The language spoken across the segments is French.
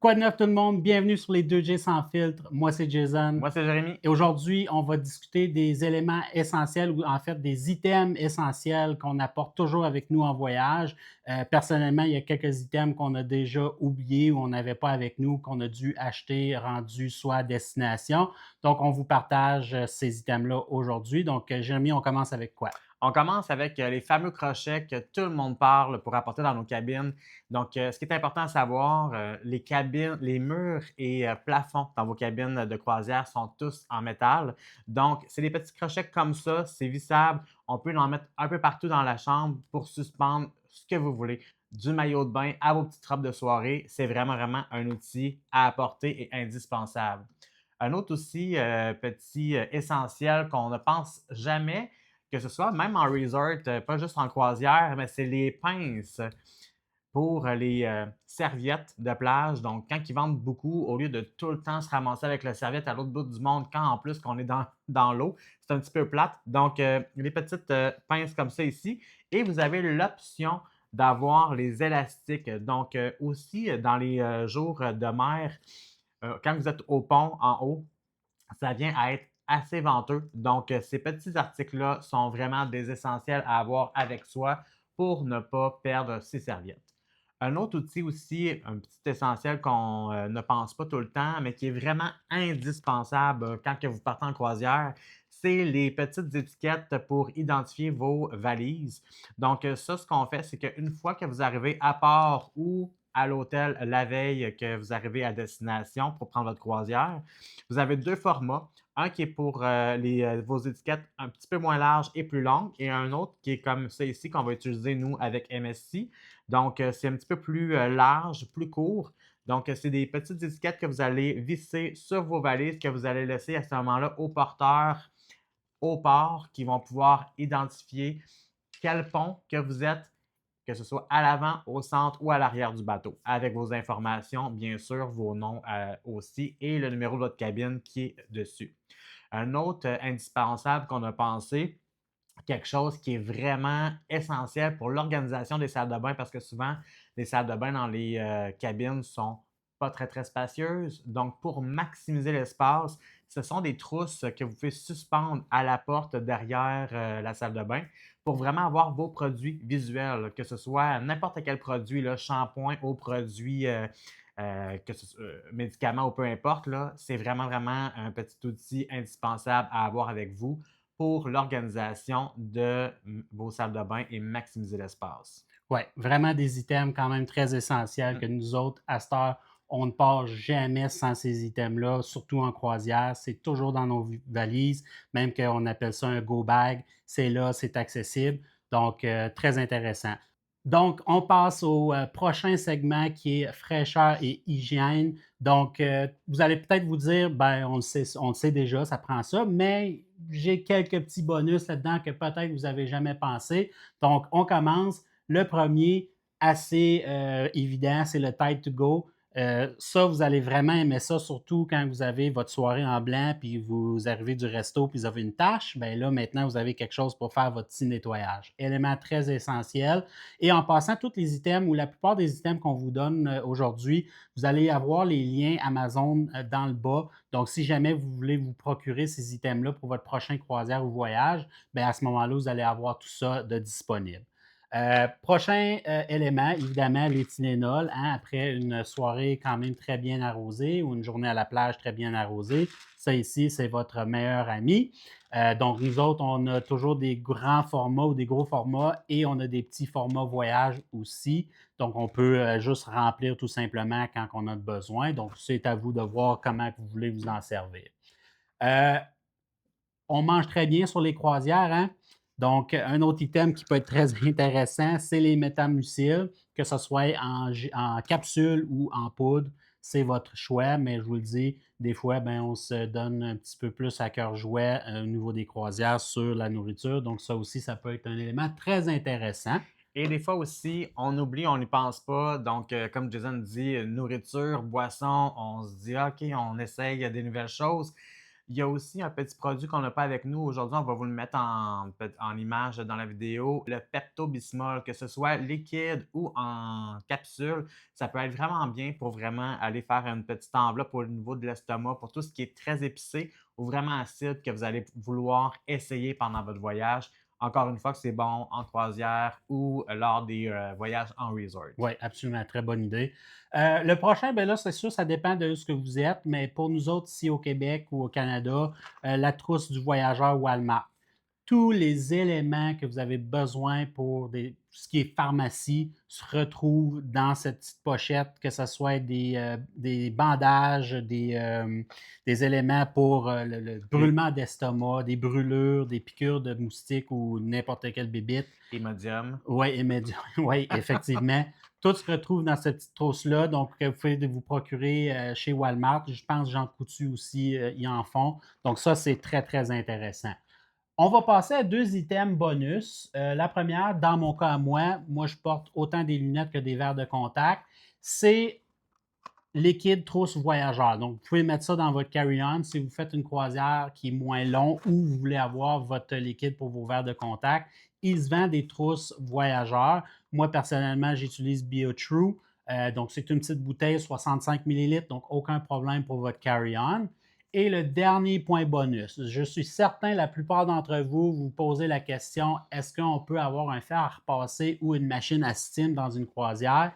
Quoi de neuf tout le monde? Bienvenue sur les 2G sans filtre. Moi, c'est Jason. Moi, c'est Jérémy. Et aujourd'hui, on va discuter des éléments essentiels ou en fait des items essentiels qu'on apporte toujours avec nous en voyage. Personnellement, il y a quelques items qu'on a déjà oubliés ou on n'avait pas avec nous, qu'on a dû acheter rendu soit à destination. Donc, on vous partage ces items-là aujourd'hui. Donc, Jérémy, on commence avec quoi? On commence avec les fameux crochets que tout le monde parle pour apporter dans nos cabines. Donc, ce qui est important à savoir, les cabines, les murs et plafonds dans vos cabines de croisière sont tous en métal. Donc, c'est des petits crochets comme ça, c'est vissable. On peut en mettre un peu partout dans la chambre pour suspendre ce que vous voulez. Du maillot de bain à vos petites robes de soirée, c'est vraiment un outil à apporter et indispensable. Un autre aussi petit essentiel qu'on ne pense jamais, que ce soit même en resort, pas juste en croisière, mais c'est les pinces pour les serviettes de plage. Donc, quand ils vendent beaucoup, au lieu de tout le temps se ramasser avec la serviette à l'autre bout du monde, quand en plus qu'on est dans l'eau, c'est un petit peu plate. Donc, les petites pinces comme ça ici. Et vous avez l'option d'avoir les élastiques. Donc, aussi, dans les jours de mer, quand vous êtes au pont en haut, ça vient à être assez venteux. Donc, ces petits articles-là sont vraiment des essentiels à avoir avec soi pour ne pas perdre ses serviettes. Un autre outil aussi, un petit essentiel qu'on ne pense pas tout le temps, mais qui est vraiment indispensable quand que vous partez en croisière, c'est les petites étiquettes pour identifier vos valises. Donc, ça, ce qu'on fait, c'est qu'une fois que vous arrivez à port ou à l'hôtel la veille que vous arrivez à destination pour prendre votre croisière, vous avez deux formats. Un qui est pour vos étiquettes un petit peu moins larges et plus longues, et un autre qui est comme ça ici, qu'on va utiliser nous avec MSC. Donc, c'est un petit peu plus large, plus court. Donc, c'est des petites étiquettes que vous allez visser sur vos valises, que vous allez laisser à ce moment-là aux porteurs au port, qui vont pouvoir identifier quel pont que vous êtes, que ce soit à l'avant, au centre ou à l'arrière du bateau, avec vos informations, bien sûr, vos noms aussi et le numéro de votre cabine qui est dessus. Un autre indispensable qu'on a pensé, quelque chose qui est vraiment essentiel pour l'organisation des salles de bain, parce que souvent, les salles de bain dans les cabines sont pas très spacieuses. Donc, pour maximiser l'espace, ce sont des trousses que vous pouvez suspendre à la porte derrière la salle de bain pour vraiment avoir vos produits visuels, que ce soit n'importe quel produit, là, shampoing aux produits médicaments ou peu importe, là, c'est vraiment un petit outil indispensable à avoir avec vous pour l'organisation de vos salles de bain et maximiser l'espace. Oui, vraiment des items quand même très essentiels Mm. que nous autres, à cette heure, on ne part jamais sans ces items-là, surtout en croisière. C'est toujours dans nos valises, même qu'on appelle ça un go bag. C'est là, c'est accessible. Donc, très intéressant. Donc, on passe au prochain segment qui est fraîcheur et hygiène. Donc, vous allez peut-être vous dire, ben, on le sait déjà, ça prend ça, mais j'ai quelques petits bonus là-dedans que peut-être vous n'avez jamais pensé. Donc, on commence. Le premier, assez évident, c'est le Tide to Go. Ça, vous allez vraiment aimer ça, surtout quand vous avez votre soirée en blanc, puis vous arrivez du resto, puis vous avez une tâche. Bien là, maintenant, vous avez quelque chose pour faire votre petit nettoyage. Élément très essentiel. Et en passant, tous les items ou la plupart des items qu'on vous donne aujourd'hui, vous allez avoir les liens Amazon dans le bas. Donc, si jamais vous voulez vous procurer ces items-là pour votre prochain croisière ou voyage, bien à ce moment-là, vous allez avoir tout ça de disponible. Prochain élément, évidemment, l'éthylénol, hein, après une soirée quand même très bien arrosée ou une journée à la plage très bien arrosée. Ça ici, c'est votre meilleur ami. Donc, nous autres, on a toujours des grands formats ou des gros formats et on a des petits formats voyage aussi. Donc, on peut juste remplir tout simplement quand on a besoin. Donc, c'est à vous de voir comment vous voulez vous en servir. Euh, on mange très bien sur les croisières, hein? Donc, un autre item qui peut être très intéressant, c'est les métamuciles, que ce soit en capsule ou en poudre. C'est votre choix, mais je vous le dis, des fois, ben, on se donne un petit peu plus à cœur joie au niveau des croisières sur la nourriture. Donc, ça aussi, ça peut être un élément très intéressant. Et des fois aussi, on oublie, on n'y pense pas. Donc, comme Jason dit, nourriture, boisson, on se dit, OK, on essaye des nouvelles choses. Il y a aussi un petit produit qu'on n'a pas avec nous aujourd'hui, on va vous le mettre en image dans la vidéo, le Pepto-Bismol, que ce soit liquide ou en capsule, ça peut être vraiment bien pour vraiment aller faire une petite enveloppe au niveau de l'estomac, pour tout ce qui est très épicé ou vraiment acide que vous allez vouloir essayer pendant votre voyage. Encore une fois, que c'est bon en croisière ou lors des voyages en resort. Oui, absolument, très bonne idée. Le prochain, ben là, c'est sûr, ça dépend de ce que vous êtes, mais pour nous autres, ici au Québec ou au Canada, la trousse du voyageur Walmart. Tous les éléments que vous avez besoin pour ce qui est pharmacie se retrouvent dans cette petite pochette, que ce soit des bandages, des éléments pour le Les brûlement d'estomac, des brûlures, des piqûres de moustiques ou n'importe quelle bébite. Imodium. Oui, oui, effectivement. Tout se retrouve dans cette petite trousse-là. Donc, vous pouvez vous procurer chez Walmart. Je pense que Jean Coutu aussi, y en font. Donc, ça, c'est très, très intéressant. On va passer à deux items bonus. La première, dans mon cas à moi, je porte autant des lunettes que des verres de contact. C'est liquide trousse voyageur. Donc, vous pouvez mettre ça dans votre carry-on si vous faites une croisière qui est moins long ou vous voulez avoir votre liquide pour vos verres de contact. Il se vend des trousses voyageurs. Moi, personnellement, j'utilise BioTrue. Donc, c'est une petite bouteille, 65 millilitres, donc aucun problème pour votre carry-on. Et le dernier point bonus, je suis certain la plupart d'entre vous vous posez la question, est-ce qu'on peut avoir un fer à repasser ou une machine à steam dans une croisière?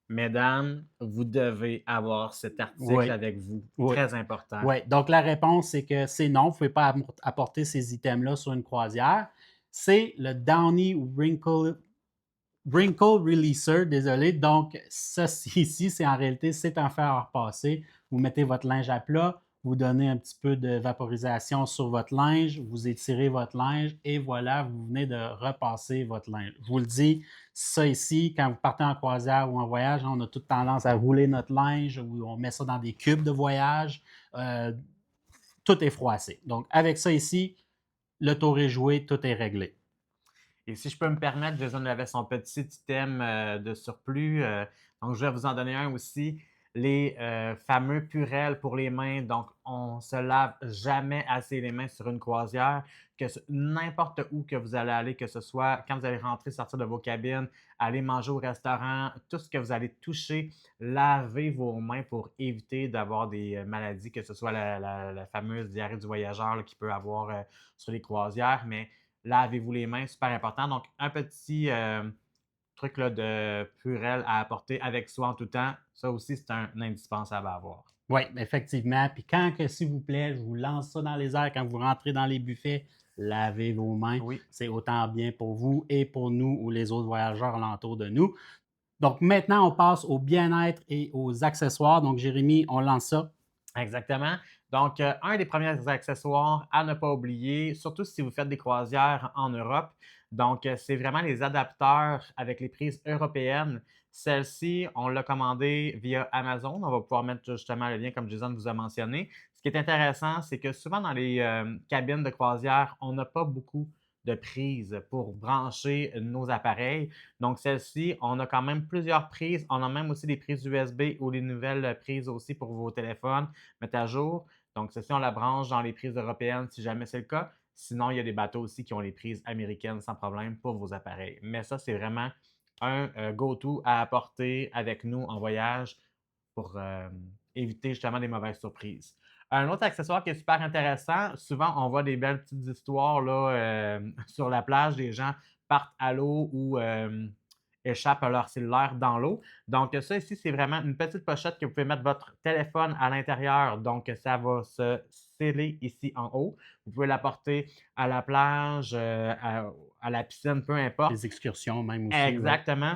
Mesdames, vous devez avoir cet article Oui, avec vous. oui. Très important. Oui, donc la réponse, c'est que c'est non, vous ne pouvez pas apporter ces items-là sur une croisière. C'est le Downy Wrinkle Releaser, désolé. Donc, ça ici, c'est en réalité, c'est un fer à repasser. Vous mettez votre linge à plat, vous donnez un petit peu de vaporisation sur votre linge, vous étirez votre linge et voilà, vous venez de repasser votre linge. Je vous le dis, ça ici, quand vous partez en croisière ou en voyage, on a toute tendance à rouler notre linge ou on met ça dans des cubes de voyage. Euh, tout est froissé. Donc, avec ça ici, le tour est joué, tout est réglé. Et si je peux me permettre, Jason avait son petit item de surplus. Donc, je vais vous en donner un aussi. Les fameux Purell pour les mains. Donc, on se lave jamais assez les mains sur une croisière. N'importe où que vous allez aller, que ce soit quand vous allez rentrer, sortir de vos cabines, aller manger au restaurant, tout ce que vous allez toucher, lavez vos mains pour éviter d'avoir des maladies, que ce soit la fameuse diarrhée du voyageur là, qu'il peut avoir sur les croisières. Mais lavez-vous les mains, super important. Donc, un petit truc là, de Purell à apporter avec soi en tout temps, ça aussi, c'est un indispensable à avoir. Oui, effectivement. Puis quand que, s'il vous plaît, je vous lance ça dans les airs quand vous rentrez dans les buffets, lavez vos mains. Oui. C'est autant bien pour vous et pour nous ou les autres voyageurs alentour de nous. Donc maintenant, on passe au bien-être et aux accessoires. Donc, Jérémy, on lance ça. Exactement. Donc, un des premiers accessoires à ne pas oublier, surtout si vous faites des croisières en Europe, donc c'est vraiment les adapteurs avec les prises européennes. Celle-ci, on l'a commandée via Amazon. On va pouvoir mettre justement le lien comme Jason vous a mentionné. Ce qui est intéressant, c'est que souvent dans les cabines de croisière, on n'a pas beaucoup de prises pour brancher nos appareils. Donc, celle-ci, on a quand même plusieurs prises. On a même aussi des prises USB ou les nouvelles prises aussi pour vos téléphones, mettre à jour. Donc, celle-ci, on la branche dans les prises européennes si jamais c'est le cas. Sinon, il y a des bateaux aussi qui ont les prises américaines sans problème pour vos appareils. Mais ça, c'est vraiment un go-to à apporter avec nous en voyage pour éviter justement des mauvaises surprises. Un autre accessoire qui est super intéressant, souvent on voit des belles petites histoires là, sur la plage, des gens partent à l'eau ou échappent leur cellulaire dans l'eau. Donc ça ici, c'est vraiment une petite pochette que vous pouvez mettre votre téléphone à l'intérieur. Donc ça va se sceller ici en haut. Vous pouvez l'apporter à la plage, à la piscine, peu importe. Les excursions même aussi, oui. Exactement.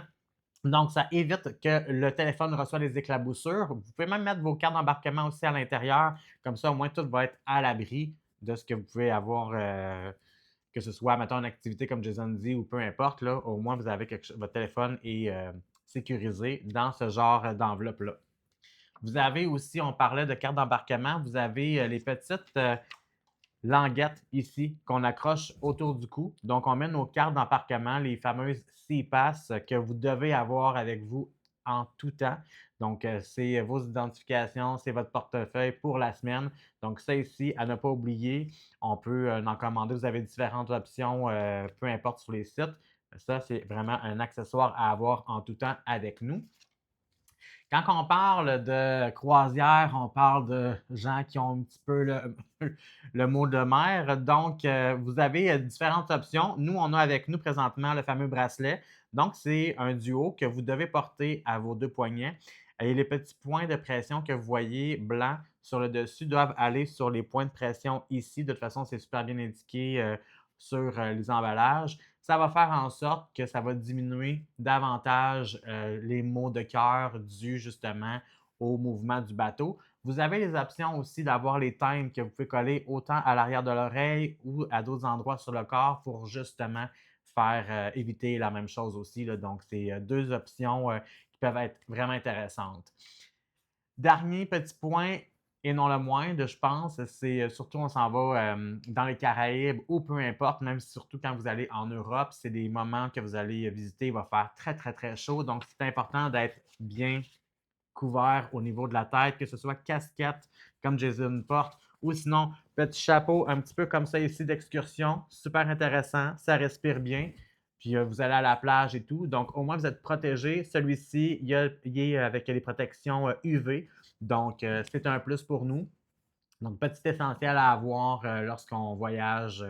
Donc, ça évite que le téléphone reçoive les éclaboussures. Vous pouvez même mettre vos cartes d'embarquement aussi à l'intérieur. Comme ça, au moins, tout va être à l'abri de ce que vous pouvez avoir, que ce soit, mettons, une activité comme Jason dit ou peu importe. Là, au moins, vous avez votre téléphone est sécurisé dans ce genre d'enveloppe-là. Vous avez aussi, on parlait de cartes d'embarquement, vous avez les petites languettes ici qu'on accroche autour du cou. Donc, on met nos cartes d'embarquement, les fameuses SeaPass que vous devez avoir avec vous en tout temps. Donc, c'est vos identifications, c'est votre portefeuille pour la semaine. Donc, ça ici, à ne pas oublier, on peut en commander. Vous avez différentes options, peu importe sur les sites. Ça, c'est vraiment un accessoire à avoir en tout temps avec nous. Quand on parle de croisière, on parle de gens qui ont un petit peu le mot de mer. Donc, vous avez différentes options. Nous, on a avec nous présentement le fameux bracelet. Donc, c'est un duo que vous devez porter à vos 2 poignets et les petits points de pression que vous voyez blancs sur le dessus doivent aller sur les points de pression ici. De toute façon, c'est super bien indiqué, sur, les emballages. Ça va faire en sorte que ça va diminuer davantage les maux de cœur dus justement au mouvement du bateau. Vous avez les options aussi d'avoir les timbres que vous pouvez coller autant à l'arrière de l'oreille ou à d'autres endroits sur le corps pour justement faire éviter la même chose aussi, là. Donc, c'est deux options qui peuvent être vraiment intéressantes. Dernier petit point, et non le moindre, je pense, c'est surtout on s'en va dans les Caraïbes ou peu importe, même surtout quand vous allez en Europe, c'est des moments que vous allez visiter, il va faire très, très, très chaud. Donc, c'est important d'être bien couvert au niveau de la tête, que ce soit casquette comme Jason porte ou sinon petit chapeau un petit peu comme ça ici d'excursion. Super intéressant, ça respire bien. Puis vous allez à la plage et tout. Donc, au moins, vous êtes protégé. Celui-ci, il est avec les protections UV. Donc, c'est un plus pour nous. Donc, petit essentiel à avoir lorsqu'on voyage,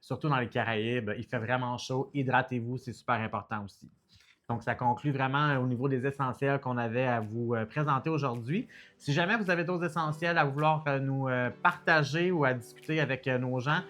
surtout dans les Caraïbes. Il fait vraiment chaud. Hydratez-vous, c'est super important aussi. Donc, ça conclut vraiment au niveau des essentiels qu'on avait à vous présenter aujourd'hui. Si jamais vous avez d'autres essentiels à vouloir nous partager ou à discuter avec nos gens,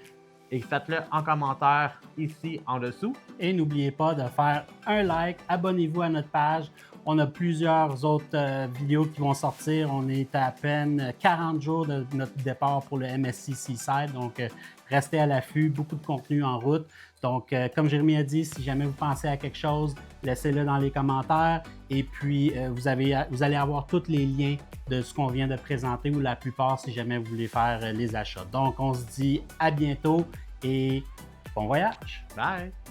et faites-le en commentaire ici en dessous. Et n'oubliez pas de faire un like, abonnez-vous à notre page. On a plusieurs autres vidéos qui vont sortir. On est à peine 40 jours de notre départ pour le MSC Seaside. Donc, restez à l'affût, beaucoup de contenu en route. Donc, comme Jérémy a dit, si jamais vous pensez à quelque chose, laissez-le dans les commentaires. Et puis, vous allez avoir tous les liens de ce qu'on vient de présenter ou la plupart si jamais vous voulez faire les achats. Donc, on se dit à bientôt et bon voyage! Bye!